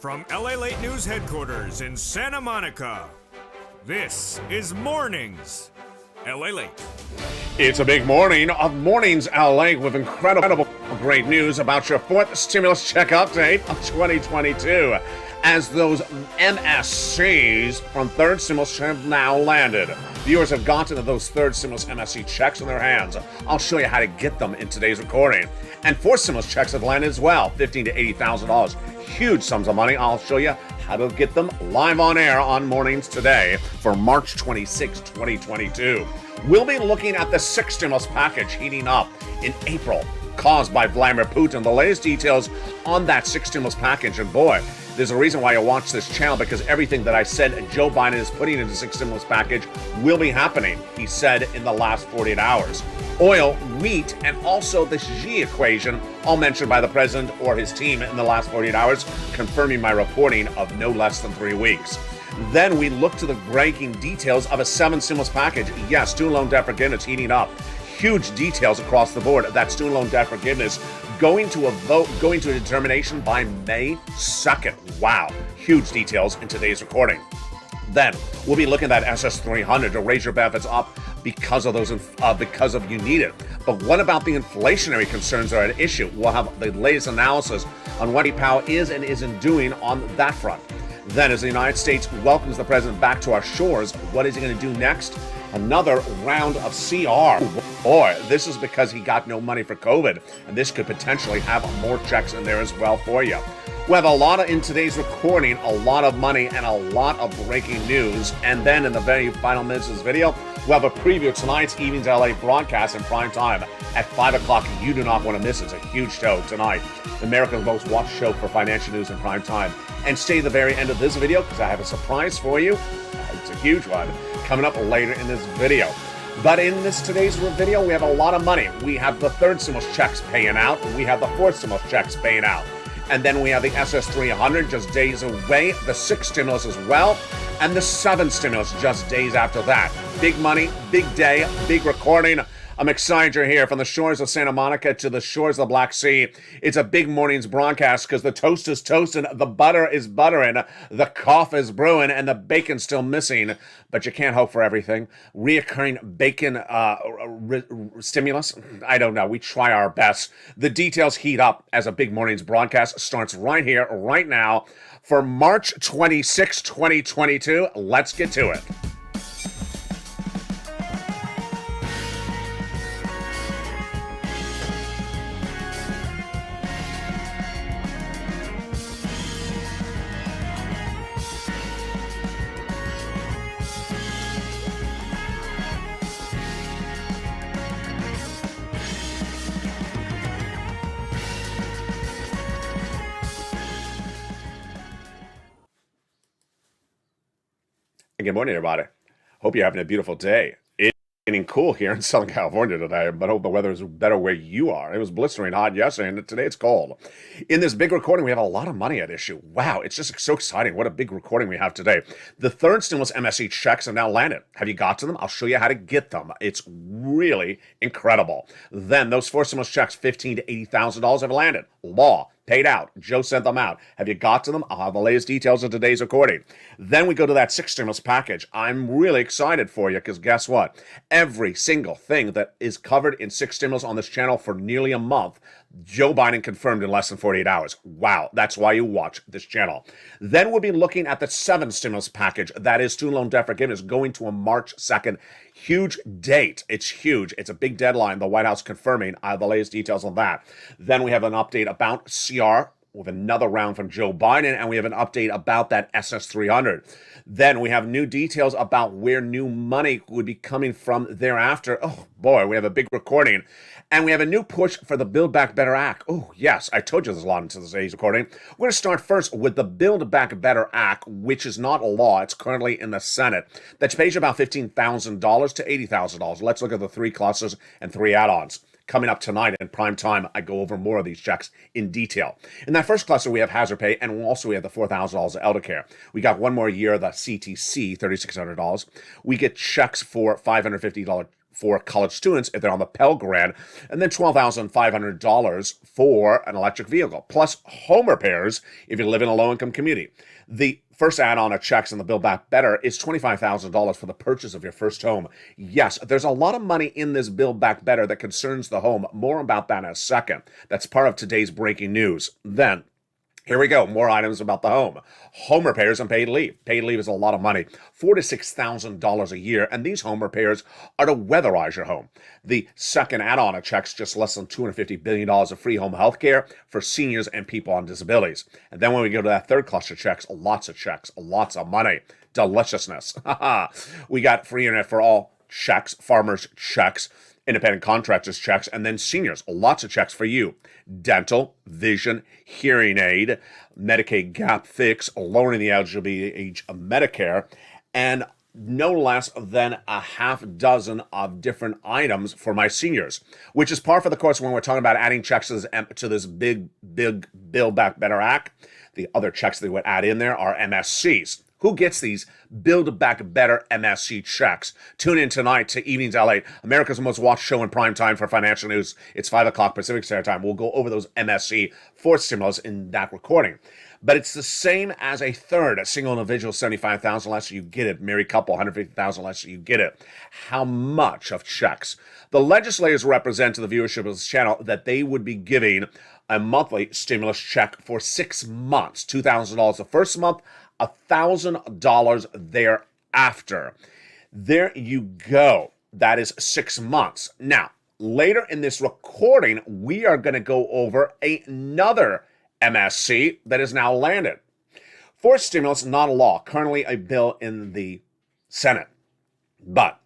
From Lalate News headquarters in Santa Monica, this is Mornings Lalate. It's a big morning of Mornings LA with incredible great news about your fourth stimulus check update of 2022, as those MSCs from third stimulus have now landed. Viewers have gotten those third stimulus MSC checks in their hands. I'll show you how to get them in today's recording. And fourth stimulus checks have landed as well, $15,000 to $80,000. Huge sums of money. I'll show you how to get them live on air on Mornings today for March 26, 2022. We'll be looking at the sixth stimulus package heating up in April, caused by Vladimir Putin. The latest details on that sixth stimulus package, and boy, there's a reason why you watch this channel, because everything that I said Joe Biden is putting into the sixth stimulus package will be happening, he said in the last 48 hours. Oil, wheat, and also the Xi equation, all mentioned by the president or his team in the last 48 hours, confirming my reporting of no less than 3 weeks. Then we look to the breaking details of a seventh stimulus package. Yes, student loan debt forgiveness heating up. Huge details across the board. That student loan debt forgiveness going to a vote, going to a determination by May 2nd. Wow. Huge details in today's recording. Then we'll be looking at SS300 to raise your benefits up because of you need it. But what about the inflationary concerns that are at issue? We'll have the latest analysis on what Powell is and isn't doing on that front. Then, as the United States welcomes the president back to our shores, what is he going to do next? Another round of CR. Boy, this is because he got no money for COVID, and this could potentially have more checks in there as well for you. We have a lot in today's recording, a lot of money and a lot of breaking news. And then in the very final minutes of this video, we'll have a preview of tonight's Evenings LA broadcast in prime time at 5 o'clock. You do not want to miss it. It's a huge show tonight. America's most watched show for financial news in prime time. And stay to the very end of this video because I have a surprise for you. It's a huge one coming up later in this video. But in today's video, we have a lot of money. We have the third stimulus checks paying out. We have the fourth stimulus checks paying out. And then we have the SS300 just days away, the sixth stimulus as well, and the seventh stimulus just days after that. Big money, big day, big recording. I'm excited you're here from the shores of Santa Monica to the shores of the Black Sea. It's a big morning's broadcast because the toast is toasting, the butter is buttering, the coffee is brewing, and the bacon's still missing. But you can't hope for everything. Reoccurring bacon stimulus? I don't know. We try our best. The details heat up as a big morning's broadcast starts right here, right now, for March 26, 2022. Let's get to it. Good morning, everybody. Hope you're having a beautiful day. It's getting cool here in Southern California today, but I hope the weather is better where you are. It was blistering hot yesterday, and today it's cold. In this big recording, we have a lot of money at issue. Wow, it's just so exciting. What a big recording we have today. The third stimulus MSC checks have now landed. Have you got to them? I'll show you how to get them. It's really incredible. Then those four stimulus checks, $15,000 to $80,000 have landed. Law. Paid out. Joe sent them out. Have you got to them? I'll have the latest details in today's recording. Then we go to that sixth stimulus package. I'm really excited for you because guess what? Every single thing that is covered in six stimulus on this channel for nearly a month, Joe Biden confirmed in less than 48 hours. Wow, that's why you watch this channel. Then we'll be looking at the seventh stimulus package. That is student loan debt forgiveness going to a March 2nd. Huge date. It's huge. It's a big deadline. The White House confirming. I have the latest details on that. Then we have an update about CR with another round from Joe Biden, and we have an update about that SS300. Then we have new details about where new money would be coming from thereafter. Oh boy, we have a big recording. And we have a new push for the Build Back Better Act. Oh yes, I told you there's a lot into today's recording. We're going to start first with the Build Back Better Act, which is not a law. It's currently in the Senate. That pays you about $15,000 to $80,000. Let's look at the three clusters and three add-ons. Coming up tonight in prime time, I go over more of these checks in detail. In that first cluster, we have hazard pay, and also we have the $4,000 of elder care. We got one more year of the CTC, $3,600. We get checks for $550 for college students if they're on the Pell Grant, and then $12,500 for an electric vehicle, plus home repairs if you live in a low-income community. The first add-on of checks in the Build Back Better is $25,000 for the purchase of your first home. Yes, there's a lot of money in this Build Back Better that concerns the home. More about that in a second. That's part of today's breaking news. Then, here we go. More items about the home. Home repairs and paid leave. Paid leave is a lot of money. $4,000 to $6,000 a year. And these home repairs are to weatherize your home. The second add-on of checks, just less than $250 billion of free home health care for seniors and people on disabilities. And then when we go to that third cluster checks, lots of money. Deliciousness. We got free internet for all checks, farmers checks, independent contractors checks, and then seniors, lots of checks for you. Dental, vision, hearing aid, Medicaid gap fix, lowering the eligibility age of Medicare, and no less than a half dozen of different items for my seniors, which is par for the course when we're talking about adding checks to this big Build Back Better Act. The other checks they would add in there are MSCs. Who gets these Build Back Better MSC checks? Tune in tonight to Evenings Lalate, America's most watched show in prime time for financial news. It's 5 o'clock Pacific Standard Time. We'll go over those MSC for stimulus in that recording. But it's the same as a third. A single individual, $75,000 less, you get it. Married couple, $150,000 less, you get it. How much of checks? The legislators represent to the viewership of this channel that they would be giving a monthly stimulus check for 6 months. $2,000 the first month, $1,000 thereafter. There you go. That is 6 months. Now, later in this recording, we are going to go over another MSC that is now landed. Fourth stimulus, not a law. Currently a bill in the Senate. But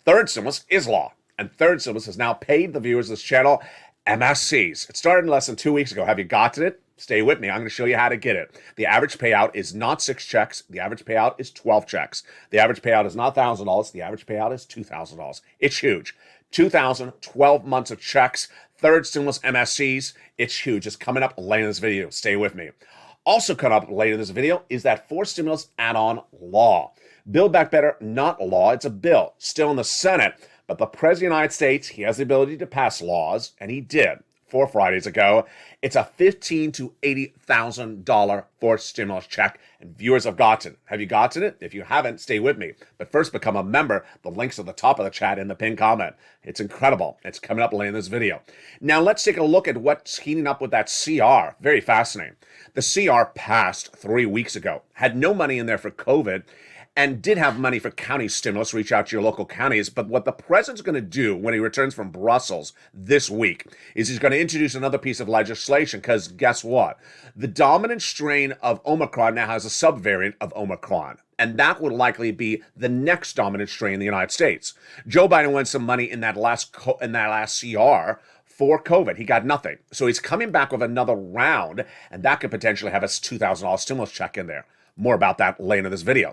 third stimulus is law. And third stimulus has now paid the viewers of this channel MSCs. It started less than 2 weeks ago. Have you gotten it? Stay with me. I'm going to show you how to get it. The average payout is not 6 checks. The average payout is 12 checks. The average payout is not $1,000. The average payout is $2,000. It's huge. 2,000, 12 months of checks. Third stimulus MSCs. It's huge. It's coming up later in this video. Stay with me. Also coming up later in this video is that fourth stimulus add-on law. Build Back Better, not a law. It's a bill. Still in the Senate. But the President of the United States, he has the ability to pass laws, and he did 4 Fridays ago. It's a $15,000 to $80,000 fourth stimulus check, and viewers have gotten it. Have you gotten it? If you haven't, stay with me. But first, become a member. The link's at the top of the chat in the pinned comment. It's incredible. It's coming up later in this video. Now, let's take a look at what's heating up with that CR. Very fascinating. The CR passed 3 weeks ago. Had no money in there for COVID, and did have money for county stimulus. Reach out to your local counties. But what the president's going to do when he returns from Brussels this week is he's going to introduce another piece of legislation, because guess what? The dominant strain of Omicron now has a subvariant of Omicron. And that would likely be the next dominant strain in the United States. Joe Biden won some money in that last CR for COVID. He got nothing. So he's coming back with another round, and that could potentially have a $2,000 stimulus check in there. More about that later in this video.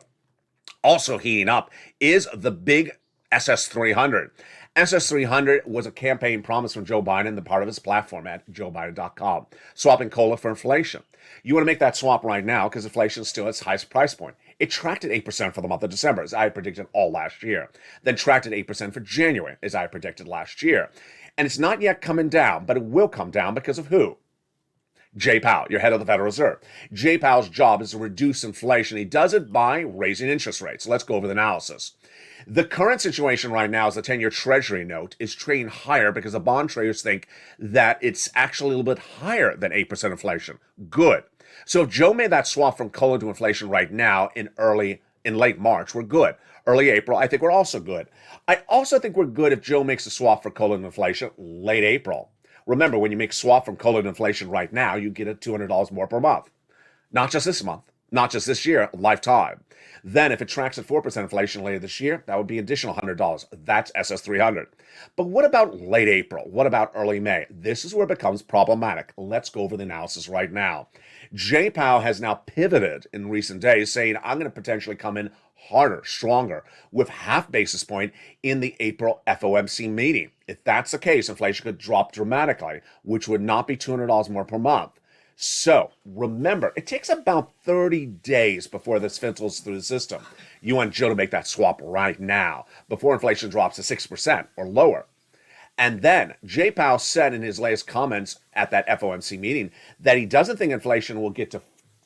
Also heating up is the big SS300. SS300 was a campaign promise from Joe Biden, the part of his platform at joebiden.com. Swapping cola for inflation. You want to make that swap right now because inflation is still at its highest price point. It tracked at 8% for the month of December, as I predicted all last year. Then tracked at 8% for January, as I predicted last year. And it's not yet coming down, but it will come down because of who? Jay Powell, your head of the Federal Reserve. Jay Powell's job is to reduce inflation. He does it by raising interest rates. Let's go over the analysis. The current situation right now is the 10-year Treasury note is trading higher because the bond traders think that it's actually a little bit higher than 8% inflation. Good. So if Joe made that swap from cola to inflation right now in late March, we're good. Early April, I think we're also good. I also think we're good if Joe makes a swap for cola to inflation late April. Remember, when you make swap from cola to inflation right now, you get it $200 more per month. Not just this month, not just this year, lifetime. Then if it tracks at 4% inflation later this year, that would be additional $100. That's SS300. But what about late April? What about early May? This is where it becomes problematic. Let's go over the analysis right now. Jay Powell has now pivoted in recent days, saying, I'm going to potentially come in harder, stronger, with half basis point in the April FOMC meeting. If that's the case, inflation could drop dramatically, which would not be $200 more per month. So remember, it takes about 30 days before this filters through the system. You want Joe to make that swap right now before inflation drops to 6% or lower. And then Jay Powell said in his latest comments at that FOMC meeting that he doesn't think inflation will get to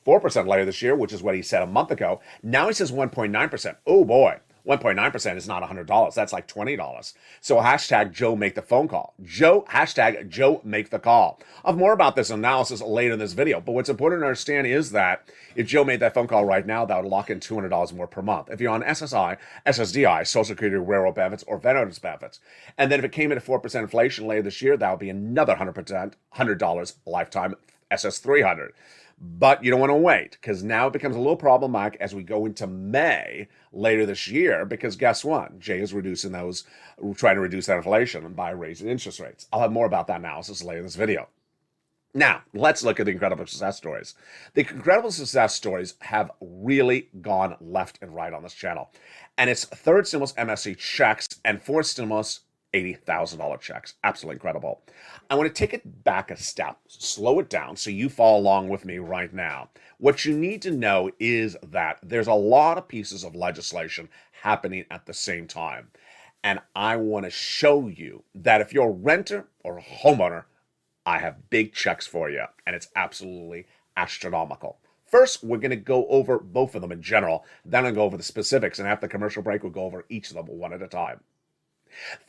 4% later this year, which is what he said a month ago. Now he says 1.9%. Oh boy, 1.9% is not $100. That's like $20. So hashtag Joe make the phone call. Hashtag Joe make the call. I'll have more about this analysis later in this video. But what's important to understand is that if Joe made that phone call right now, that would lock in $200 more per month. If you're on SSI, SSDI, Social Security Railroad benefits, or veterans benefits. And then if it came into 4% inflation later this year, that would be another $100 lifetime SS300. But you don't want to wait, because now it becomes a little problematic as we go into May later this year, because guess what? Jay is trying to reduce that inflation by raising interest rates. I'll have more about that analysis later in this video. Now, let's look at the incredible success stories. The incredible success stories have really gone left and right on this channel. And it's third stimulus MSC checks and fourth stimulus $80,000 checks. Absolutely incredible. I want to take it back a step, slow it down so you follow along with me right now. What you need to know is that there's a lot of pieces of legislation happening at the same time. And I want to show you that if you're a renter or a homeowner, I have big checks for you. And it's absolutely astronomical. First, we're going to go over both of them in general. Then I'll go over the specifics. And after the commercial break, we'll go over each of them one at a time.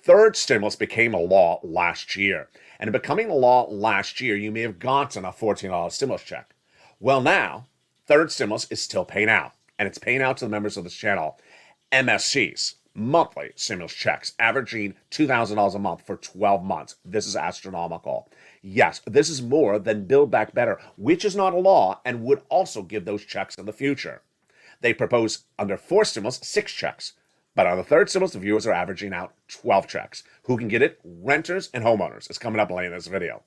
Third stimulus became a law last year. And in becoming a law last year, you may have gotten a $14 stimulus check. Well, now, third stimulus is still paying out. And it's paying out to the members of this channel. MSCs, monthly stimulus checks, averaging $2,000 a month for 12 months. This is astronomical. Yes, this is more than Build Back Better, which is not a law and would also give those checks in the future. They propose under fourth stimulus 6 checks. But on the third stimulus, the viewers are averaging out 12 checks. Who can get it? Renters and homeowners. It's coming up later in this video.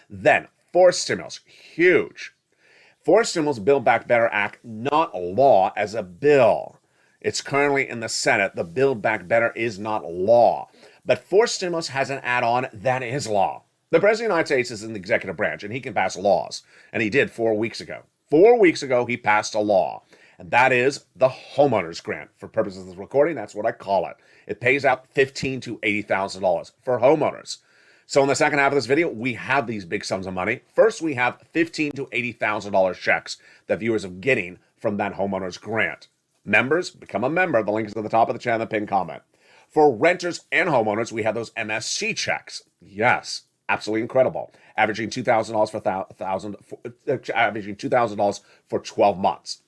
Then, fourth stimulus, huge. Fourth stimulus Build Back Better Act, not a law, as a bill. It's currently in the Senate. The Build Back Better is not law. But fourth stimulus has an add-on that is law. The President of the United States is in the executive branch, and he can pass laws. And he did 4 weeks ago. 4 weeks ago, he passed a law. And that is the homeowner's grant. For purposes of this recording, that's what I call it. It pays out $15,000 to $80,000 for homeowners. So in the second half of this video, we have these big sums of money. First, we have $15,000 to $80,000 checks that viewers are getting from that homeowner's grant. Members, become a member. The link is at the top of the channel, the pinned comment. For renters and homeowners, we have those MSC checks. Yes, absolutely incredible. Averaging $2,000 for 12 months.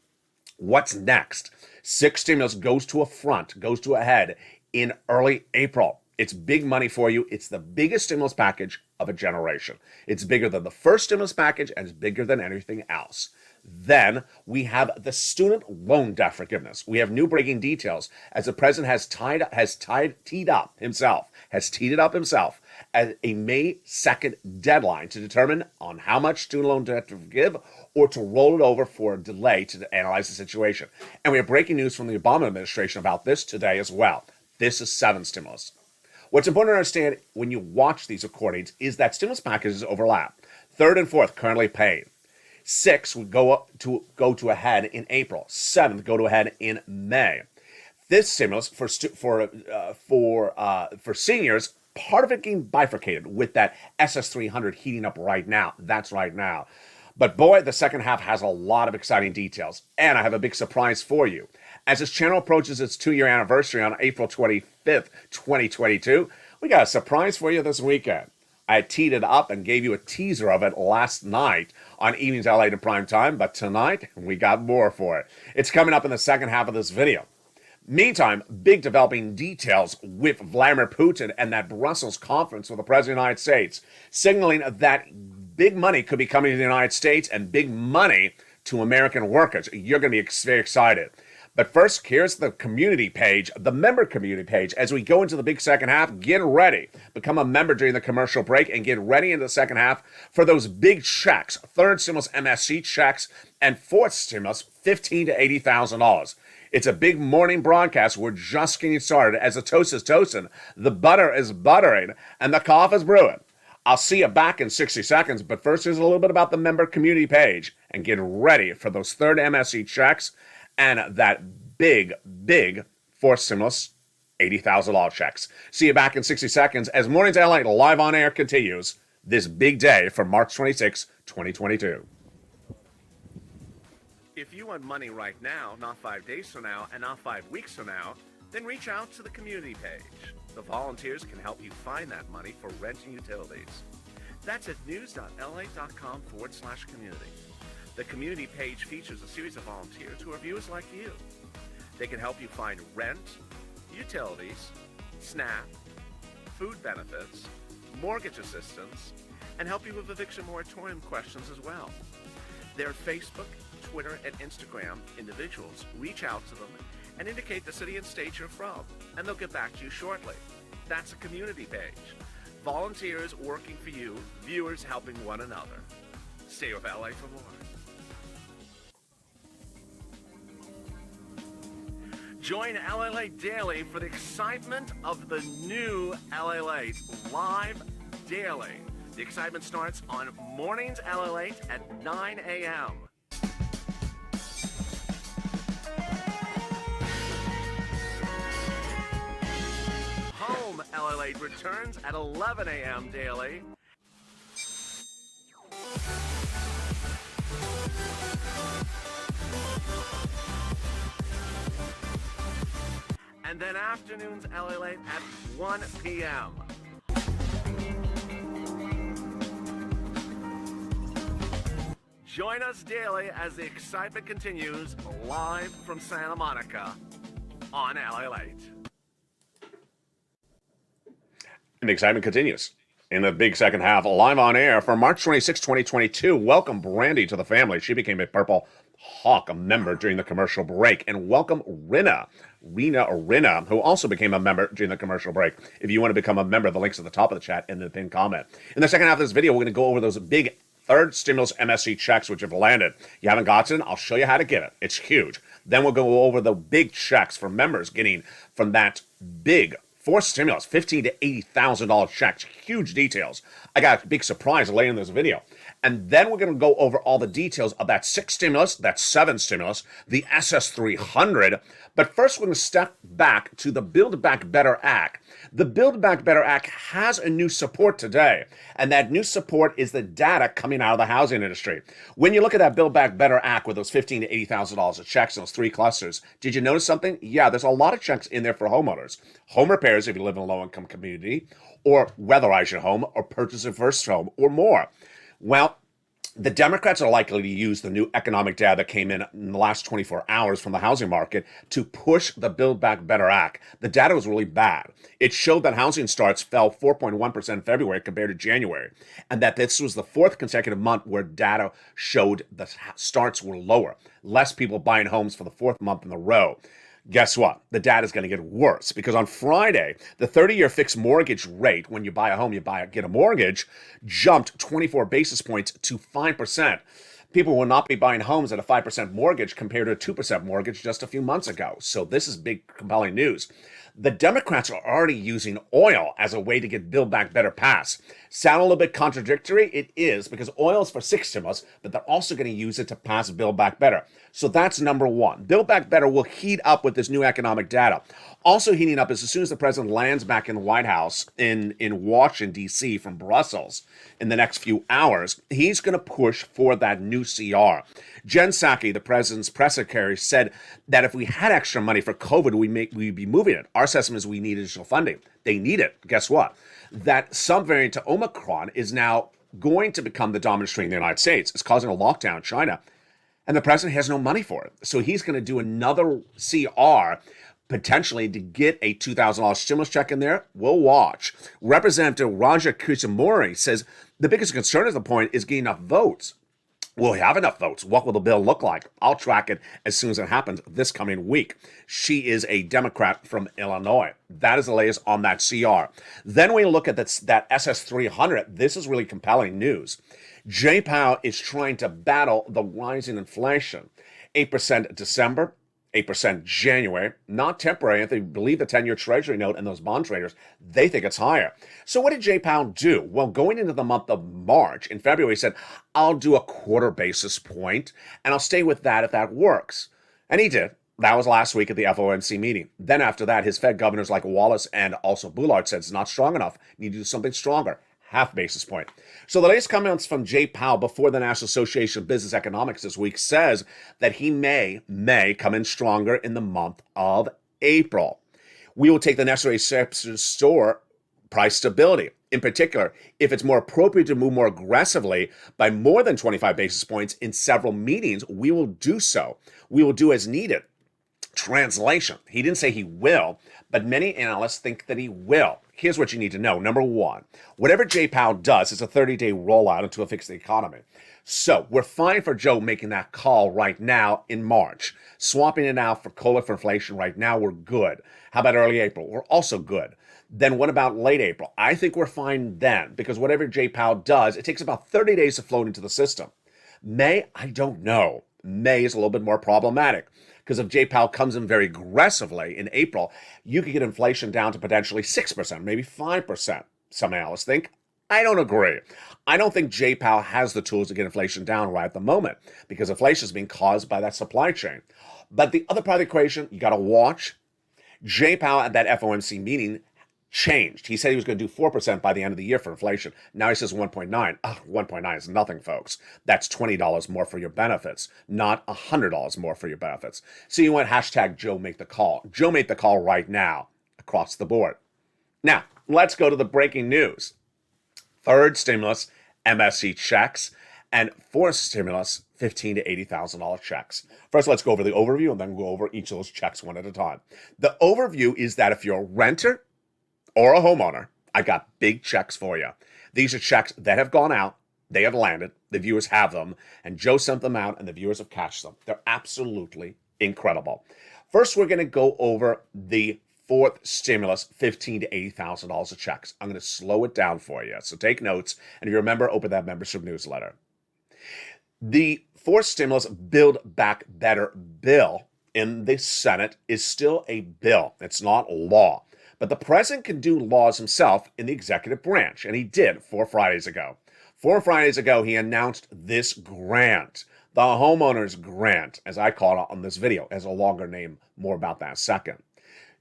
What's next? 6 stimulus goes to a head in early April. It's big money for you. It's the biggest stimulus package of a generation. It's bigger than the first stimulus package and it's bigger than anything else. Then we have the student loan debt forgiveness. We have new breaking details as the president has teed it up himself as a May 2nd deadline to determine on how much student loan debt to forgive or to roll it over for a delay to analyze the situation. And we have breaking news from the Obama administration about this today as well. This is 7th stimulus. What's important to understand when you watch these recordings is that stimulus packages overlap. Third and fourth currently paid. 6 would go to a head in April. 7th go to a head in May. This stimulus for seniors, part of it getting bifurcated with that SS300 heating up right now. That's right now. But boy, the second half has a lot of exciting details. And I have a big surprise for you. As this channel approaches its 2-year anniversary on April 25th, 2022, we got a surprise for you this weekend. I teed it up and gave you a teaser of it last night on Evenings Lalate in Prime Time, but tonight we got more for it. It's coming up in the second half of this video. Meantime, big developing details with Vladimir Putin and that Brussels conference with the President of the United States, signaling that big money could be coming to the United States and big money to American workers. You're going to be very excited. But first, here's the community page, the member community page. As we go into the big second half, get ready. Become a member during the commercial break and get ready in the second half for those big checks. Third stimulus MSC checks and fourth stimulus $15,000 to $80,000. It's a big morning broadcast. We're just getting started. As the toast is toasting, the butter is buttering, and the coffee is brewing. I'll see you back in 60 seconds, but first here's a little bit about the member community page and get ready for those third MSC checks and that big fourth stimulus $80,000 checks. See you back in 60 seconds as Mornings LA live on air continues this big day for March 26, 2022. If you want money right now, not 5 days from now, and not 5 weeks from now, then reach out to the community page. The volunteers can help you find that money for rent and utilities. That's at news.la.com/community. The community page features a series of volunteers who are viewers like you. They can help you find rent, utilities, SNAP, food benefits, mortgage assistance, and help you with eviction moratorium questions as well. Their Facebook, Twitter, and Instagram individuals reach out to them and indicate the city and state you're from, and they'll get back to you shortly. That's a community page. Volunteers working for you, viewers helping one another. Stay with LA for more. Join LA Daily for the excitement of the new LA live daily. The excitement starts on Mornings LA at 9 a.m. Home LA returns at 11 a.m. daily. And then afternoons LA at 1 p.m. Join us daily as the excitement continues live from Santa Monica on LA Late. And the excitement continues in the big second half, live on air for March 26, 2022. Welcome Brandy to the family. She became a Purple Hawk, a member during the commercial break. And welcome Rina, who also became a member during the commercial break. If you want to become a member, the link's at the top of the chat and the pinned comment. In the second half of this video, we're going to go over those big third stimulus MSC checks which have landed. You haven't gotten it? I'll show you how to get it. It's huge. Then we'll go over the big checks for members getting from that big fourth stimulus, $15,000 to $80,000 checks. Huge details. I got a big surprise later in this video. And then we're going to go over all the details of that sixth stimulus, that seventh stimulus, the SS300. But first, we're going to step back to the Build Back Better Act. The Build Back Better Act has a new support today, and that new support is the data coming out of the housing industry. When you look at that Build Back Better Act with those $15,000 to $80,000 of checks in those three clusters, did you notice something? Yeah, there's a lot of checks in there for homeowners. Home repairs if you live in a low-income community, or weatherize your home, or purchase a first home, or more. Well, the Democrats are likely to use the new economic data that came in the last 24 hours from the housing market to push the Build Back Better Act. The data was really bad. It showed that housing starts fell 4.1% in February compared to January, and that this was the fourth consecutive month where data showed the starts were lower. Less people buying homes for the fourth month in a row. Guess what? The data is going to get worse because on Friday, the 30-year fixed mortgage rate, when you buy a home, get a mortgage, jumped 24 basis points to 5%. People will not be buying homes at a 5% mortgage compared to a 2% mortgage just a few months ago. So this is big, compelling news. The Democrats are already using oil as a way to get Build Back Better passed. Sound a little bit contradictory? It is, because oil is for six stimulus, but they're also going to use it to pass Build Back Better. So that's number one. Build Back Better will heat up with this new economic data. Also heating up is as soon as the president lands back in the White House in Washington, D.C. from Brussels in the next few hours, he's going to push for that new CR. Jen Psaki, the president's press secretary, said that if we had extra money for COVID, we'd be moving it. Our assessment is we need additional funding. They need it. Guess what? That subvariant to Omicron is now going to become the dominant strain in the United States. It's causing a lockdown in China, and the president has no money for it. So he's going to do another CR potentially to get a $2,000 stimulus check in there. We'll watch. Representative Raja Krishnamurthy says the biggest concern at the point is getting enough votes. Will we have enough votes? What will the bill look like? I'll track it as soon as it happens this coming week. She is a Democrat from Illinois. That is the latest on that CR. Then we look at that SS300. This is really compelling news. Jay Powell is trying to battle the rising inflation. 8% December, 8% January, not temporary. If they believe the 10-year Treasury note and those bond traders, they think it's higher. So what did Jay Powell do? Well, going into the month of March, in February, he said, I'll do a quarter basis point, and I'll stay with that if that works. And he did. That was last week at the FOMC meeting. Then after that, his Fed governors like Wallace and also Bullard said it's not strong enough. Need to do something stronger. Half basis point. So the latest comments from Jay Powell before the National Association of Business Economics this week says that he may come in stronger in the month of April. We will take the necessary steps to restore price stability. In particular, if it's more appropriate to move more aggressively by more than 25 basis points in several meetings, we will do so. We will do as needed. Translation. He didn't say he will, but many analysts think that he will. Here's what you need to know. Number one, whatever Jay Powell does is a 30-day rollout until it fixes the economy. So we're fine for Joe making that call right now in March. Swapping it out for COLA for inflation right now, we're good. How about early April? We're also good. Then what about late April? I think we're fine then, because whatever Jay Powell does, it takes about 30 days to float into the system. May, I don't know. May is a little bit more problematic, because if Jay Powell comes in very aggressively in April, you could get inflation down to potentially 6%, maybe 5%. Some analysts think. I don't agree. I don't think Jay Powell has the tools to get inflation down right at the moment, because inflation is being caused by that supply chain. But the other part of the equation, you got to watch. Jay Powell at that FOMC meeting changed. He said he was going to do 4% by the end of the year for inflation. Now he says 1.9. 1.9 is nothing, folks. That's $20 more for your benefits, not $100 more for your benefits. So you went hashtag Joe make the call. Joe made the call right now across the board. Now, let's go to the breaking news. Third stimulus, MSC checks, and fourth stimulus, $15,000 to $80,000 checks. First, let's go over the overview and then go over each of those checks one at a time. The overview is that if you're a renter or a homeowner, I got big checks for you. These are checks that have gone out, they have landed, the viewers have them, and Joe sent them out and the viewers have cashed them. They're absolutely incredible. First, we're going to go over the fourth stimulus, $15,000 to $80,000 of checks. I'm going to slow it down for you, so take notes, and if you remember, open that membership newsletter. The fourth stimulus Build Back Better bill in the Senate is still a bill. It's not law. But the president can do laws himself in the executive branch, and he did 4 Fridays ago. 4 Fridays ago, he announced this grant, the homeowner's grant, as I call it on this video. It has a longer name, more about that in a second.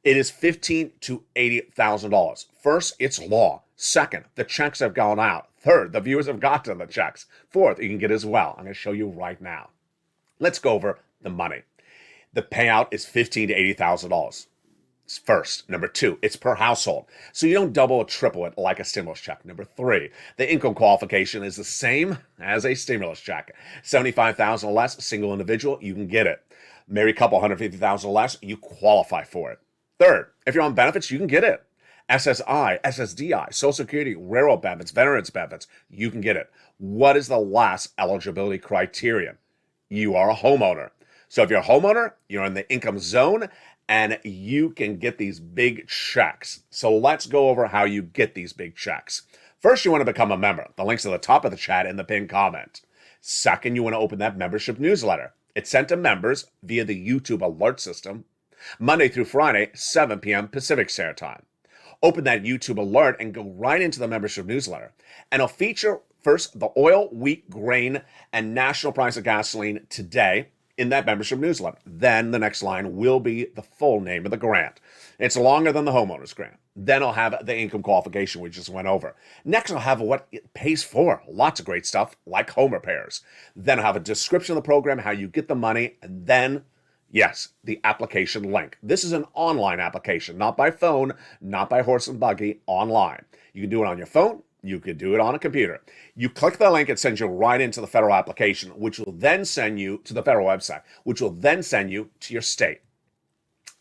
It is $15,000 to $80,000. First, it's law. Second, the checks have gone out. Third, the viewers have gotten the checks. Fourth, you can get as well. I'm going to show you right now. Let's go over the money. The payout is $15,000 to $80,000. First. Number two, it's per household. So you don't double or triple it like a stimulus check. Number three, the income qualification is the same as a stimulus check. $75,000 or less, single individual, you can get it. Married couple, $150,000 or less, you qualify for it. Third, if you're on benefits, you can get it. SSI, SSDI, Social Security, railroad benefits, veterans benefits, you can get it. What is the last eligibility criterion? You are a homeowner. So if you're a homeowner, you're in the income zone, and you can get these big checks. So let's go over how you get these big checks. First, you want to become a member. The link's at the top of the chat in the pinned comment. Second, you want to open that membership newsletter. It's sent to members via the YouTube alert system, Monday through Friday, 7 p.m. Pacific Standard Time. Open that YouTube alert and go right into the membership newsletter. And it'll feature first the oil, wheat, grain, and national price of gasoline today in that membership newsletter. Then the next line will be the full name of the grant. It's longer than the homeowner's grant. Then I'll have the income qualification we just went over. Next, I'll have what it pays for. Lots of great stuff like home repairs. Then I'll have a description of the program, how you get the money, and then, yes, the application link. This is an online application, not by phone, not by horse and buggy, online. You can do it on your phone. You could do it on a computer. You click the link, it sends you right into the federal application, which will then send you to the federal website, which will then send you to your state.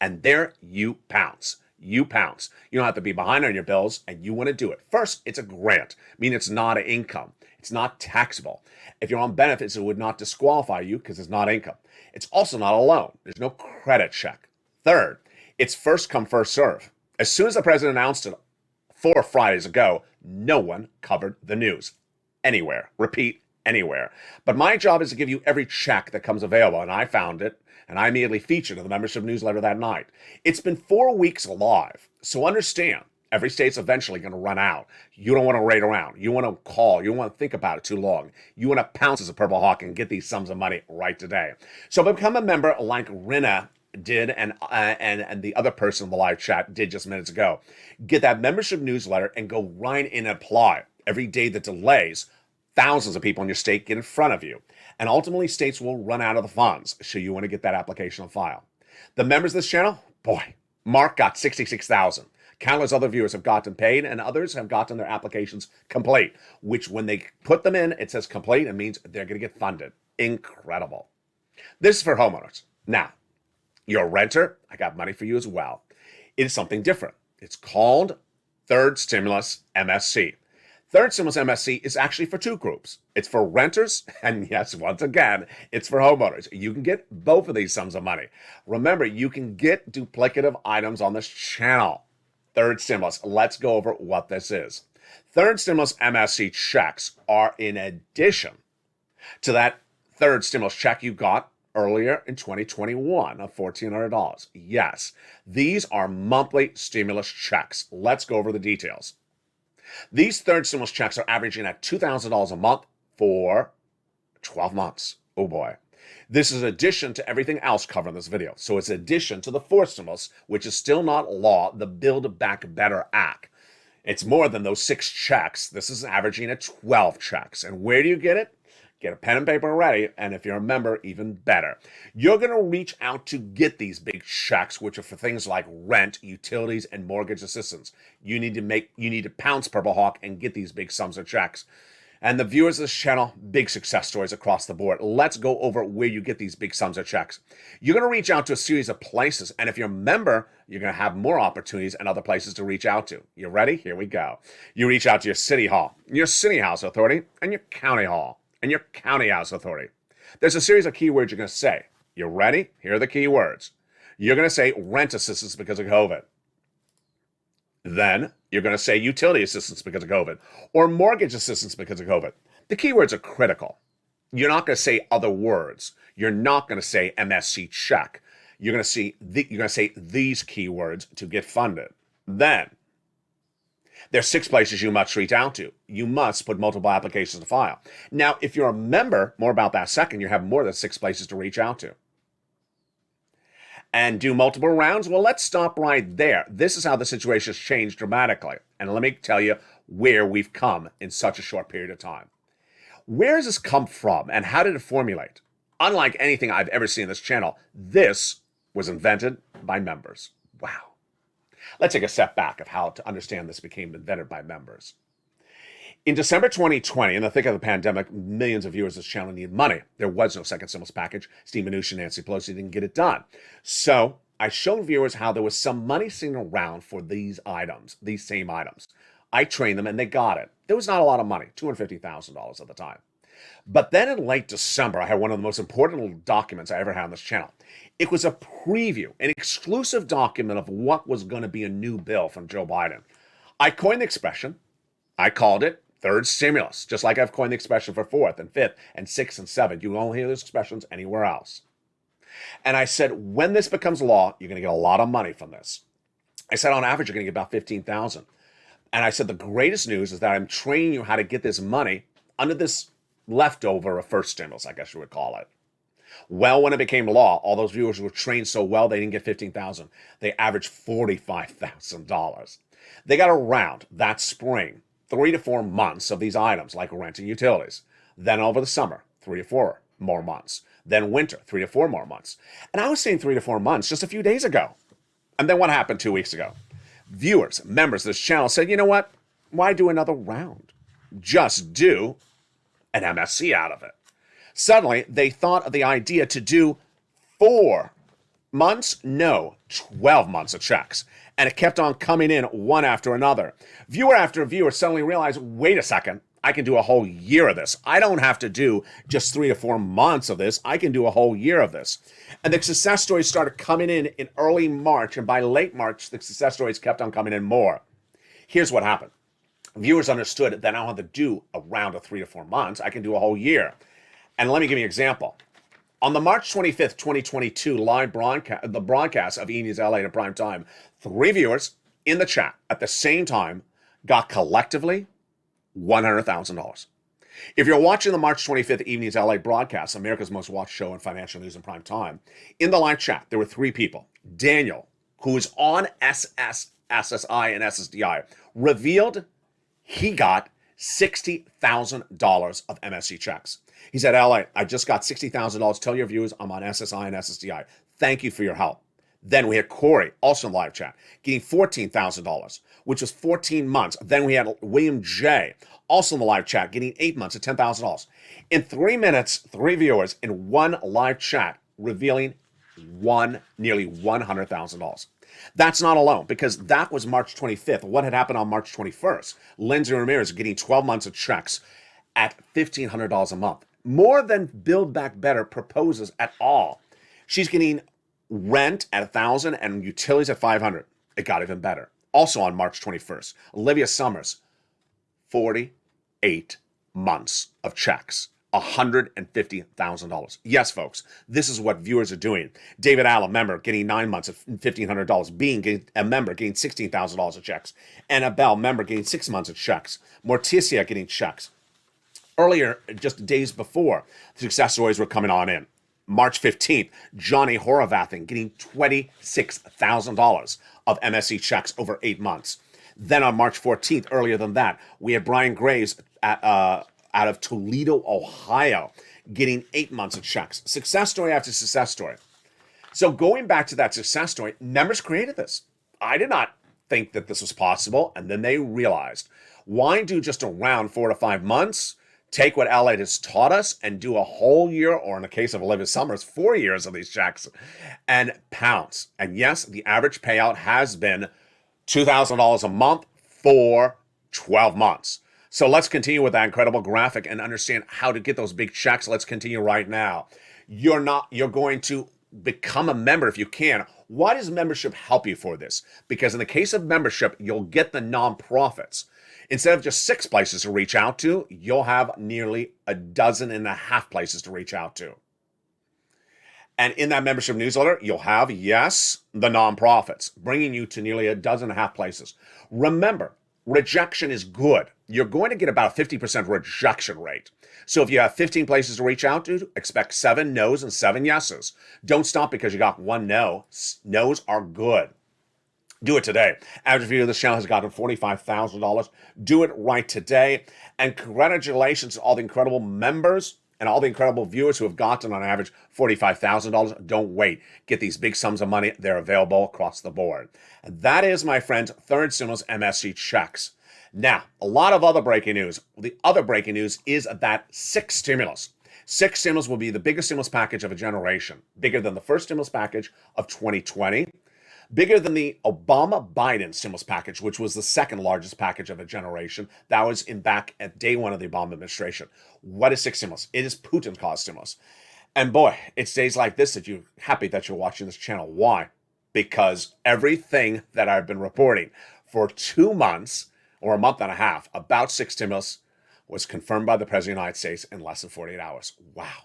And there you pounce. You pounce. You don't have to be behind on your bills, and you want to do it. First, it's a grant, meaning it's not an income. It's not taxable. If you're on benefits, it would not disqualify you because it's not income. It's also not a loan. There's no credit check. Third, it's first come, first serve. As soon as the president announced it 4 Fridays ago, no one covered the news. Anywhere. Repeat, anywhere. But my job is to give you every check that comes available, and I found it, and I immediately featured in the membership newsletter that night. It's been 4 weeks live, so understand, every state's eventually going to run out. You don't want to wait around. You want to call. You don't want to think about it too long. You want to pounce as a Purple Hawk and get these sums of money right today. So become a member like Rina did and the other person in the live chat did just minutes ago. Get that membership newsletter and go right in and apply. Every day that delays, thousands of people in your state get in front of you. And ultimately, states will run out of the funds. So you want to get that application on file. The members of this channel, boy, Mark got 66,000. Countless other viewers have gotten paid, and others have gotten their applications complete, which when they put them in, it says complete. It means they're going to get funded. Incredible. This is for homeowners. Now, you're a renter. I got money for you as well. It is something different. It's called Third Stimulus MSC. Third Stimulus MSC is actually for two groups. It's for renters, and yes, once again, it's for homeowners. You can get both of these sums of money. Remember, you can get duplicative items on this channel. Third Stimulus. Let's go over what this is. Third Stimulus MSC checks are in addition to that third stimulus check you got earlier in 2021 of $1,400. Yes, these are monthly stimulus checks. Let's go over the details. These third stimulus checks are averaging at $2,000 a month for 12 months. Oh boy. This is addition to everything else covered in this video. So it's addition to the fourth stimulus, which is still not law, the Build Back Better Act. It's more than those 6 checks. This is averaging at 12 checks. And where do you get it? Get a pen and paper ready, and if you're a member, even better. You're going to reach out to get these big checks, which are for things like rent, utilities, and mortgage assistance. You need to pounce Purple Hawk and get these big sums of checks. And the viewers of this channel, big success stories across the board. Let's go over where you get these big sums of checks. You're going to reach out to a series of places, and if you're a member, you're going to have more opportunities and other places to reach out to. You ready? Here we go. You reach out to your city hall, your city house authority, and your county hall, and your county house authority. There's a series of keywords you're going to say. You ready? Here are the keywords. You're going to say rent assistance because of COVID. Then you're going to say utility assistance because of COVID or mortgage assistance because of COVID. The keywords are critical. You're not going to say other words. You're not going to say MSC check. You're going to say these keywords to get funded. Then there's 6 places you must reach out to. You must put multiple applications to file. Now, if you're a member, more about that second, you have more than 6 places to reach out to. And do multiple rounds? Well, let's stop right there. This is how the situation has changed dramatically. And let me tell you where we've come in such a short period of time. Where has this come from and how did it formulate? Unlike anything I've ever seen on this channel, this was invented by members. Wow. Let's take a step back of how to understand this became invented by members. In December 2020, in the thick of the pandemic, millions of viewers of this channel needed money. There was no second stimulus package. Steve Mnuchin and Nancy Pelosi didn't get it done. So I showed viewers how there was some money sitting around for these items, these same items. I trained them and they got it. There was not a lot of money, $250,000 at the time. But then in late December, I had one of the most important documents I ever had on this channel. It was a preview, an exclusive document of what was going to be a new bill from Joe Biden. I coined the expression. I called it third stimulus, just like I've coined the expression for fourth and fifth and sixth and seventh. You won't hear those expressions anywhere else. And I said, when this becomes law, you're going to get a lot of money from this. I said, on average, you're going to get about $15,000. And I said, the greatest news is that I'm training you how to get this money under this leftover of first stimulus, I guess you would call it. Well, when it became law, all those viewers were trained so well, they didn't get $15,000. They averaged $45,000. They got around that spring 3 to 4 months of these items like rent and utilities. Then over the summer, 3 to 4 more months. Then winter, 3 to 4 more months. And I was saying 3 to 4 months just a few days ago. And then what happened 2 weeks ago? Viewers, members of this channel said, you know what? Why do another round? Just do an MSC out of it. Suddenly, they thought of the idea to do 4 months? No, 12 months of checks. And it kept on coming in one after another. Viewer after viewer suddenly realized, wait a second, I can do a whole year of this. I don't have to do just 3 to 4 months of this. I can do a whole year of this. And the success stories started coming in early March. And by late March, the success stories kept on coming in more. Here's what happened. Viewers understood that I don't have to do a round of 3 to 4 months. I can do a whole year. And let me give you an example. On the March 25th, 2022 live broadcast of E! News LA at prime time, 3 viewers in the chat at the same time got collectively $100,000. If you're watching the March 25th evening's LA broadcast, America's most watched show in financial news in prime time, in the live chat, there were three people. Daniel, who is on SSI and SSDI, revealed he got $60,000 of MSC checks. He said, LA, I just got $60,000. Tell your viewers I'm on SSI and SSDI. Thank you for your help. Then we had Corey, also in live chat, getting $14,000, which was 14 months. Then we had William J., also in the live chat, getting 8 months at $10,000. In 3 minutes, 3 viewers in one live chat revealing nearly $100,000. That's not alone, because that was March 25th. What had happened on March 21st? Lindsay Ramirez getting 12 months of checks at $1,500 a month. More than Build Back Better proposes at all. She's getting rent at $1,000 and utilities at $500. It got even better. Also on March 21st, Olivia Summers, 48 months of checks, $150,000. Yes, folks, this is what viewers are doing. David Allen, member, getting 9 months at $1,500. Being a member, getting $16,000 of checks. Annabelle, member, getting 6 months of checks. Morticia getting checks. Earlier, just days before, the success stories were coming on in. March 15th, Johnny Horvathan getting $26,000 of MSC checks over 8 months. Then on March 14th, earlier than that, we had Brian Graves out of Toledo, Ohio, getting 8 months of checks. Success story after success story. So going back to that success story, members created this. I did not think that this was possible, and then they realized, why do just around 4 to 5 months? Take what Lalate has taught us and do a whole year, or in the case of Olivia Summers, 4 years of these checks, and pounce. And yes, the average payout has been $2,000 a month for 12 months. So let's continue with that incredible graphic and understand how to get those big checks. Let's continue right now. You're going to become a member if you can. Why does membership help you for this? Because in the case of membership, you'll get the nonprofits. Instead of just 6 places to reach out to, you'll have nearly 12.5 places to reach out to. And in that membership newsletter, you'll have, yes, the nonprofits, bringing you to nearly 12.5 places. Remember, rejection is good. You're going to get about a 50% rejection rate. So if you have 15 places to reach out to, expect 7 no's and 7 yeses. Don't stop because you got 1 no. No's are good. Do it today. Average view of this channel has gotten $45,000. Do it right today. And congratulations to all the incredible members and all the incredible viewers who have gotten on average $45,000. Don't wait. Get these big sums of money. They're available across the board. And that is, my friends, third stimulus MSC checks. Now, a lot of other breaking news. The other breaking news is that 6 stimulus. 6 stimulus will be the biggest stimulus package of a generation. Bigger than the first stimulus package of 2020. Bigger than the Obama-Biden stimulus package, which was the second largest package of a generation. That was back at day 1 of the Obama administration. What is 6 stimulus? It is Putin-caused stimulus. And boy, it's days like this that you're happy that you're watching this channel. Why? Because everything that I've been reporting for 2 months or a month and a half about 6 stimulus was confirmed by the President of the United States in less than 48 hours. Wow.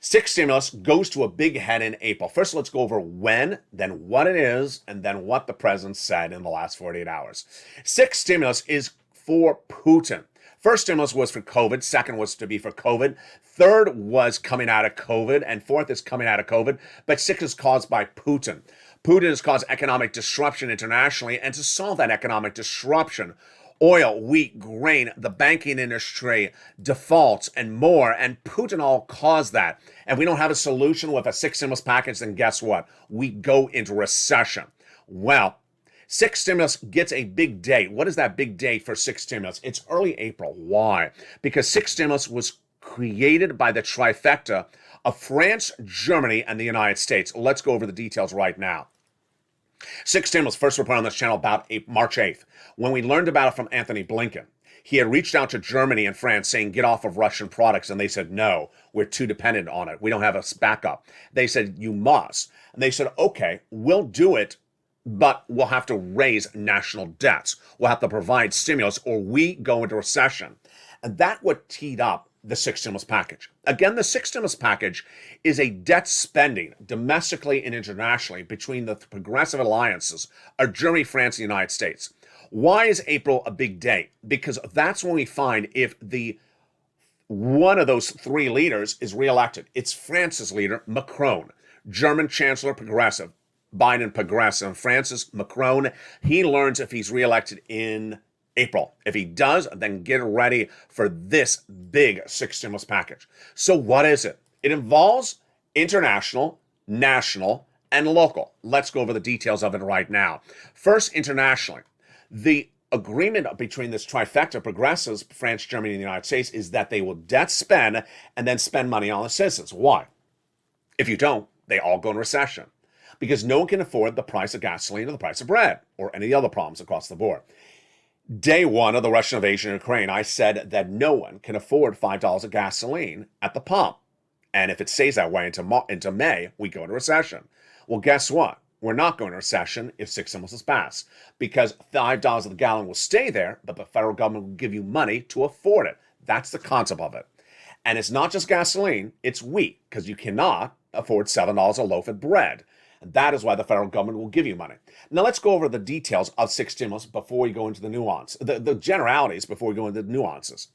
6 stimulus goes to a big head in April. First, let's go over when, then what it is, and then what the president said in the last 48 hours. 6 stimulus is for Putin. First stimulus was for COVID. Second was to be for COVID. Third was coming out of COVID. And fourth is coming out of COVID. But 6 is caused by Putin. Putin has caused economic disruption internationally. And to solve that economic disruption, oil, wheat, grain, the banking industry, defaults, and more. And Putin all caused that. And we don't have a solution with a 6 stimulus package, then guess what? We go into recession. Well, 6 stimulus gets a big date. What is that big date for 6 stimulus? It's early April. Why? Because 6 stimulus was created by the trifecta of France, Germany, and the United States. Let's go over the details right now. 6 stimulus first reported on this channel about March 8th, when we learned about it from Anthony Blinken. He had reached out to Germany and France saying, get off of Russian products. And they said, no, we're too dependent on it. We don't have a backup. They said, you must. And they said, okay, we'll do it, but we'll have to raise national debts. We'll have to provide stimulus or we go into recession. And that would teed up the 6 stimulus package. Again, the 6 stimulus package is a debt spending domestically and internationally between the progressive alliances of Germany, France, and the United States. Why is April a big day? Because that's when we find if the one of those three leaders is reelected. It's France's leader, Macron, German Chancellor Progressive, Biden Progressive, Francis Macron. He learns if he's reelected in April. If he does, then get ready for this big six stimulus package. So what is it? It involves international, national, and local. Let's go over the details of it right now. First, internationally, the agreement between this trifecta, progressives, France, Germany, and the United States, is that they will debt spend and then spend money on the citizens. Why? If you don't, they all go in recession because no one can afford the price of gasoline or the price of bread or any other problems across the board. Day one of the Russian invasion of Ukraine, I said that no one can afford $5 of gasoline at the pump. And if it stays that way into May, we go into recession. Well, guess what? We're not going to recession if six stimulus is passed because $5 of the gallon will stay there, but the federal government will give you money to afford it. That's the concept of it. And it's not just gasoline, it's wheat because you cannot afford $7 a loaf of bread. And that is why the federal government will give you money. Now let's go over the details of six stimulus before we go into the nuance, the generalities before we go into the nuances.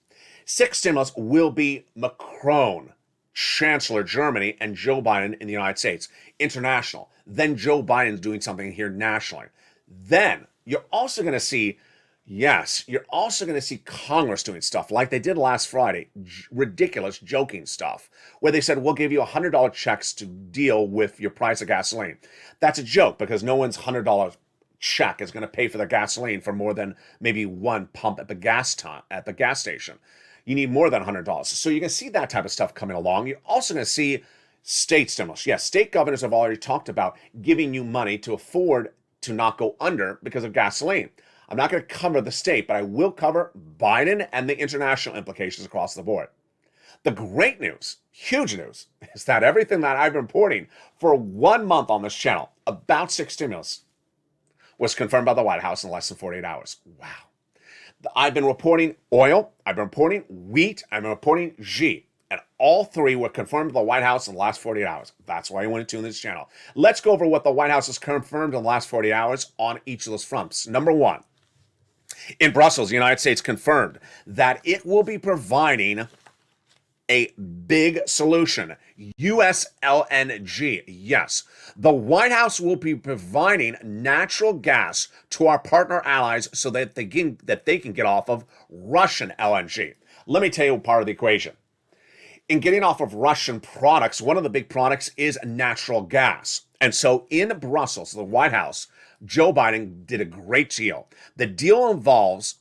Six stimulus will be Macron, Chancellor Germany, and Joe Biden in the United States, international. Then Joe Biden's doing something here nationally. Then you're also going to see, you're also going to see Congress doing stuff like they did last Friday, ridiculous joking stuff, where they said, we'll give you $100 checks to deal with your price of gasoline. That's a joke because no one's $100 check is going to pay for their gasoline for more than maybe one pump at the gas station. You need more than $100. So you're going to see that type of stuff coming along. You're also going to see state stimulus. Yes, state governors have already talked about giving you money to afford to not go under because of gasoline. I'm not going to cover the state, but I will cover Biden and the international implications across the board. The great news, huge news, is that everything that I've been reporting for 1 month on this channel about six stimulus was confirmed by the White House in less than 48 hours. Wow. I've been reporting oil, I've been reporting wheat, I've been reporting G, and all three were confirmed by the White House in the last 48 hours. That's why you want to tune this channel. Let's go over what the White House has confirmed in the last 48 hours on each of those fronts. Number one, in Brussels, the United States confirmed that it will be providing a big solution, U.S. LNG. Yes, the White House will be providing natural gas to our partner allies so that they can get off of Russian LNG. Let me tell you part of the equation. In getting off of Russian products, one of the big products is natural gas. And so in Brussels, the White House, Joe Biden did a great deal. The deal involves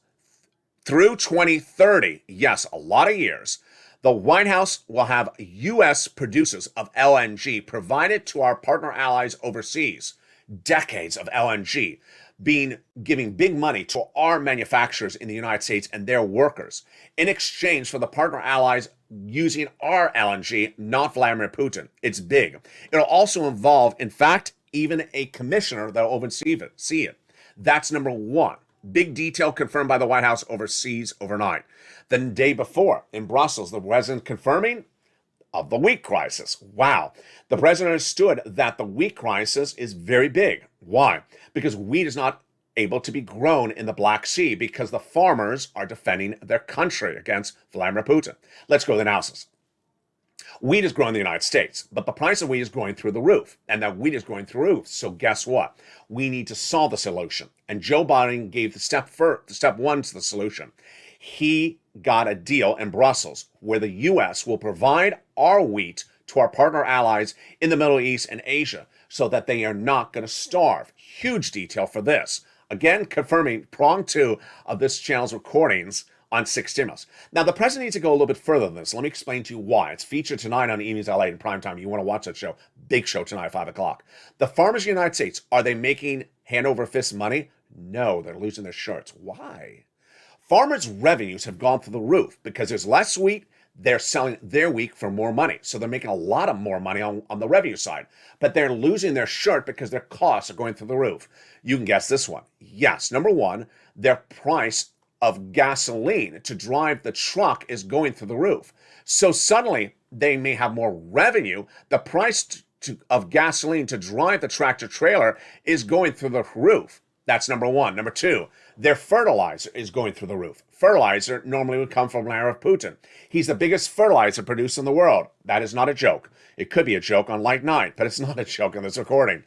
through 2030, yes, a lot of years, the White House will have U.S. producers of LNG provided to our partner allies overseas. Decades of LNG giving big money to our manufacturers in the United States and their workers in exchange for the partner allies using our LNG, not Vladimir Putin. It's big. It'll also involve, in fact, even a commissioner that will oversee it. That's number one. Big detail confirmed by the White House overseas overnight. The day before in Brussels, the president confirming of the wheat crisis. Wow. The president understood that the wheat crisis is very big. Why? Because wheat is not able to be grown in the Black Sea because the farmers are defending their country against Vladimir Putin. Let's go to the analysis. Wheat is grown in the United States, but the price of wheat is going through the roof, and that wheat is going through the roof. So guess what? We need to solve the solution. And Joe Biden gave the step one to the solution. He got a deal in Brussels where the U.S. will provide our wheat to our partner allies in the Middle East and Asia so that they are not going to starve. Huge detail for this. Again, confirming prong two of this channel's recordings on six stimulus. Now, the president needs to go a little bit further than this. Let me explain to you why. It's featured tonight on Evenings Lalate in prime time. You want to watch that show. Big show tonight at 5 o'clock. The farmers of the United States, are they making hand over fist money? No, they're losing their shirts. Why? Farmers' revenues have gone through the roof because there's less wheat. They're selling their wheat for more money. So they're making a lot of more money on the revenue side. But they're losing their shirt because their costs are going through the roof. You can guess this one. Yes, number one, their price of gasoline to drive the truck is going through the roof. So suddenly they may have more revenue. The price of gasoline to drive the tractor trailer is going through the roof. That's number one. Number two, their fertilizer is going through the roof. Fertilizer normally would come from Vladimir Putin. He's the biggest fertilizer producer in the world. That is not a joke. It could be a joke on Light Night, but it's not a joke in this recording.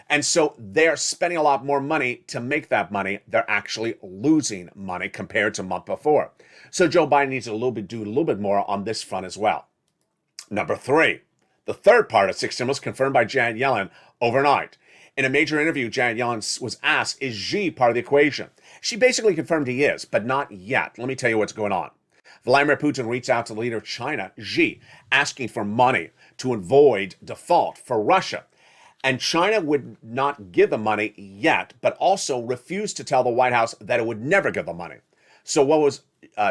And so they're spending a lot more money to make that money. They're actually losing money compared to a month before. So Joe Biden needs to do a little bit more on this front as well. Number three, the third part of six stimulus confirmed by Janet Yellen overnight. In a major interview, Janet Yellen was asked, is Xi part of the equation? She basically confirmed he is, but not yet. Let me tell you what's going on. Vladimir Putin reached out to the leader of China, Xi, asking for money to avoid default for Russia. And China would not give the money yet, but also refused to tell the White House that it would never give the money. So what was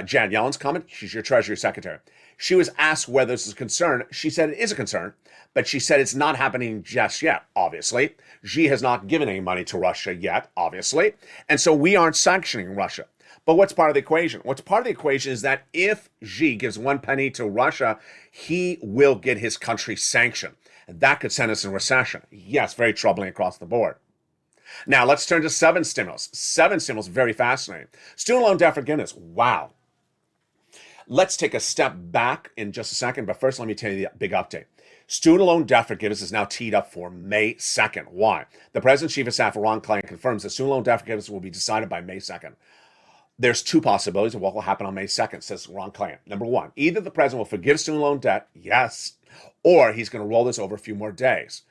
Janet Yellen's comment? She's your Treasury Secretary. She was asked whether this is a concern. She said it is a concern, but she said it's not happening just yet, obviously. Xi has not given any money to Russia yet, obviously. And so we aren't sanctioning Russia. But what's part of the equation? What's part of the equation is that if Xi gives one penny to Russia, he will get his country sanctioned. And that could send us in recession. Yes, very troubling across the board. Now, let's turn to seven stimulus. Seven stimulus, very fascinating. Student loan debt forgiveness. Wow. Let's take a step back in just a second, but first let me tell you the big update. Student loan debt forgiveness is now teed up for May 2nd. Why? The President's Chief of Staff, Ron Klain, confirms that student loan debt forgiveness will be decided by May 2nd. There's two possibilities of what will happen on May 2nd, says Ron Klain. Number one, either the President will forgive student loan debt, yes, or he's going to roll this over a few more days.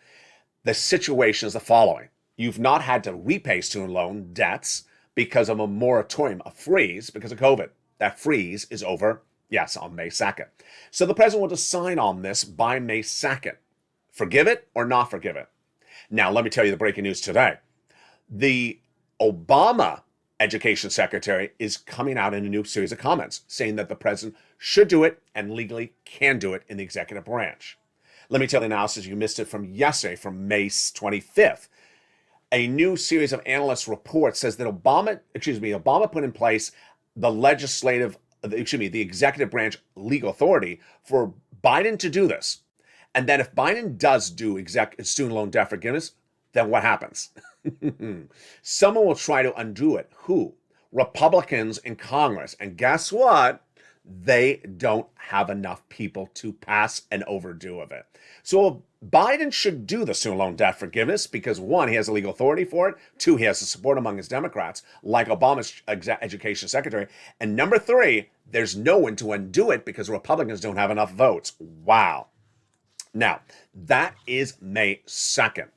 The situation is the following. You've not had to repay student loan debts because of a moratorium, a freeze, because of COVID. That freeze is over, yes, on May 2nd. So the president will decide on this by May 2nd. Forgive it or not forgive it. Now, let me tell you the breaking news today. The Obama education secretary is coming out in a new series of comments saying that the president should do it and legally can do it in the executive branch. Let me tell you the analysis. You missed it from yesterday, from May 25th. A new series of analyst reports says that Obama put in place the executive branch legal authority for Biden to do this. And then if Biden does do student loan debt forgiveness, then what happens? Someone will try to undo it. Who? Republicans in Congress. And guess what? They don't have enough people to pass an overdue of it. So Biden should do the student loan debt forgiveness because, one, he has the legal authority for it. Two, he has the support among his Democrats, like Obama's education secretary. And number three, there's no one to undo it because Republicans don't have enough votes. Wow. Now, that is May 2nd.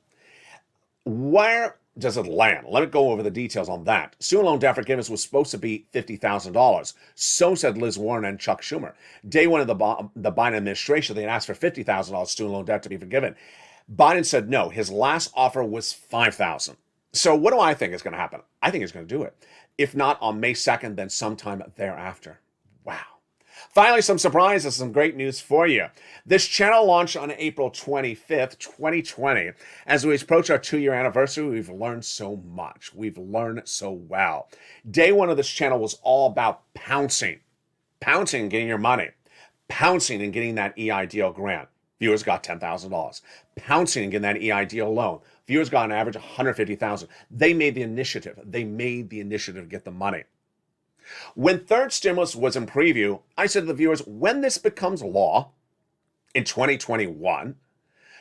Where does it land? Let me go over the details on that. Student loan debt forgiveness was supposed to be $50,000. So said Liz Warren and Chuck Schumer. Day one of the Biden administration, they had asked for $50,000 student loan debt to be forgiven. Biden said no. His last offer was $5,000. So what do I think is going to happen? I think he's going to do it. If not on May 2nd, then sometime thereafter. Wow. Finally, some surprises, some great news for you. This channel launched on April 25th, 2020. As we approach our 2-year anniversary, we've learned so much. We've learned so well. Day one of this channel was all about pouncing. Pouncing and getting your money. Pouncing and getting that EIDL grant. Viewers got $10,000. Pouncing and getting that EIDL loan. Viewers got an average of $150,000. They made the initiative. They made the initiative to get the money. When third stimulus was in preview, I said to the viewers, when this becomes law in 2021,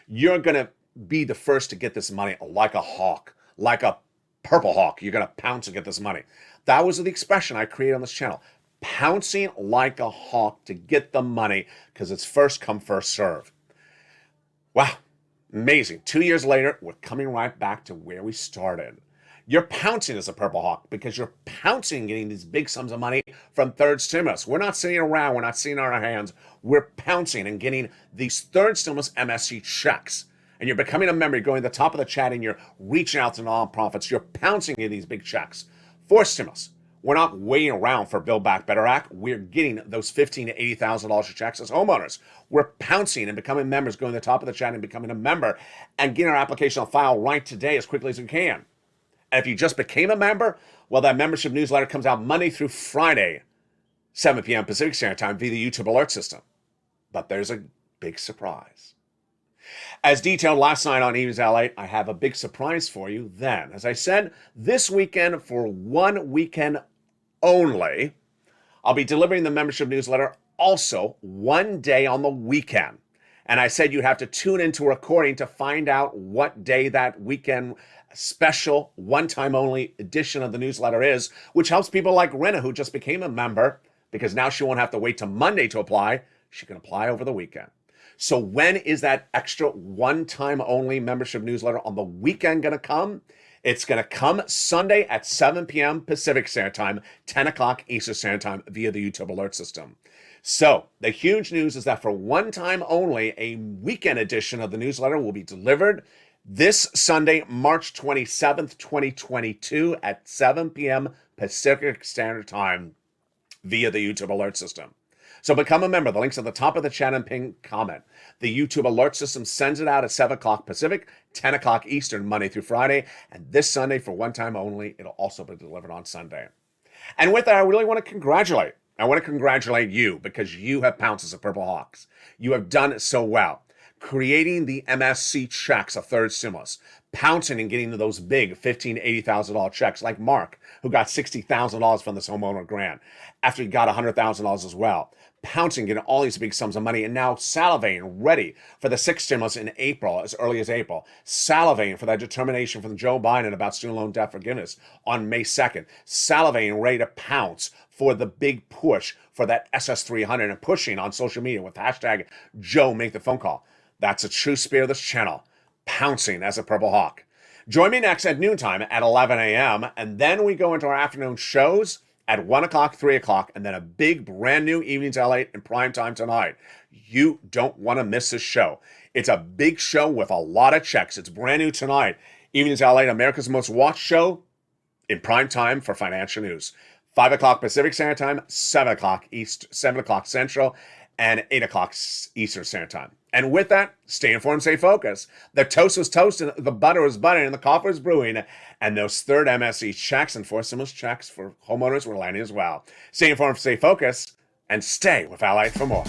you're going to be the first to get this money like a hawk, like a purple hawk. You're going to pounce and get this money. That was the expression I created on this channel. Pouncing like a hawk to get the money because it's first come, first serve. Wow, amazing. 2 years later, we're coming right back to where we started. You're pouncing as a purple hawk because you're pouncing getting these big sums of money from third stimulus. We're not sitting around. We're not sitting on our hands. We're pouncing and getting these third stimulus MSC checks. And you're becoming a member. You're going to the top of the chat and you're reaching out to nonprofits. You're pouncing in these big checks. Fourth stimulus. We're not waiting around for Build Back Better Act. We're getting those $15,000 to $80,000 checks as homeowners. We're pouncing and becoming members, going to the top of the chat and becoming a member and getting our application on file right today as quickly as we can. And if you just became a member, well, that membership newsletter comes out Monday through Friday, 7 p.m. Pacific Standard Time via the YouTube alert system. But there's a big surprise. As detailed last night on Eve's Lalate, I have a big surprise for you then. As I said, this weekend, for one weekend only, I'll be delivering the membership newsletter also one day on the weekend. And I said you'd have to tune into a recording to find out what day that weekend special, one-time only edition of the newsletter is, which helps people like Rena, who just became a member, because now she won't have to wait till Monday to apply. She can apply over the weekend. So when is that extra one-time only membership newsletter on the weekend going to come? It's going to come Sunday at 7 p.m. Pacific Standard Time, 10 o'clock Eastern Standard Time via the YouTube alert system. So the huge news is that for one time only, a weekend edition of the newsletter will be delivered this Sunday, March 27th, 2022 at 7 p.m. Pacific Standard Time via the YouTube alert system. So become a member. The link's at the top of the chat and pin comment. The YouTube alert system sends it out at 7 o'clock Pacific, 10 o'clock Eastern, Monday through Friday. And this Sunday, for one time only, it'll also be delivered on Sunday. And with that, I really want to congratulate. I want to congratulate you because you have pounced as a Purple Hawks. You have done it so well. Creating the MSC checks, a third stimulus, pouncing and getting to those big $15,000, $80,000 checks, like Mark, who got $60,000 from this homeowner grant after he got $100,000 as well. Pouncing, getting all these big sums of money, and now salivating, ready for the sixth stimulus in April, as early as April. Salivating for that determination from Joe Biden about student loan debt forgiveness on May 2nd. Salivating, ready to pounce for the big push for that SS300 and pushing on social media with hashtag Joe Make the Phone Call. That's a true spirit of this channel, pouncing as a Purple Hawk. Join me next at noontime at 11 a.m., and then we go into our afternoon shows at 1 o'clock, 3 o'clock, and then a big brand new Evenings Lalate in prime time tonight. You don't want to miss this show. It's a big show with a lot of checks. It's brand new tonight. Evenings Lalate, America's most watched show in prime time for financial news. 5 o'clock Pacific Standard Time, 7 o'clock East, 7 o'clock Central, and 8 o'clock Eastern Standard Time. And with that, stay informed, stay focused. The toast was toasted, the butter was buttering, and the coffee was brewing. And those third MSE checks and fourth stimulus checks for homeowners were landing as well. Stay informed, stay focused, and stay with Lalate for more.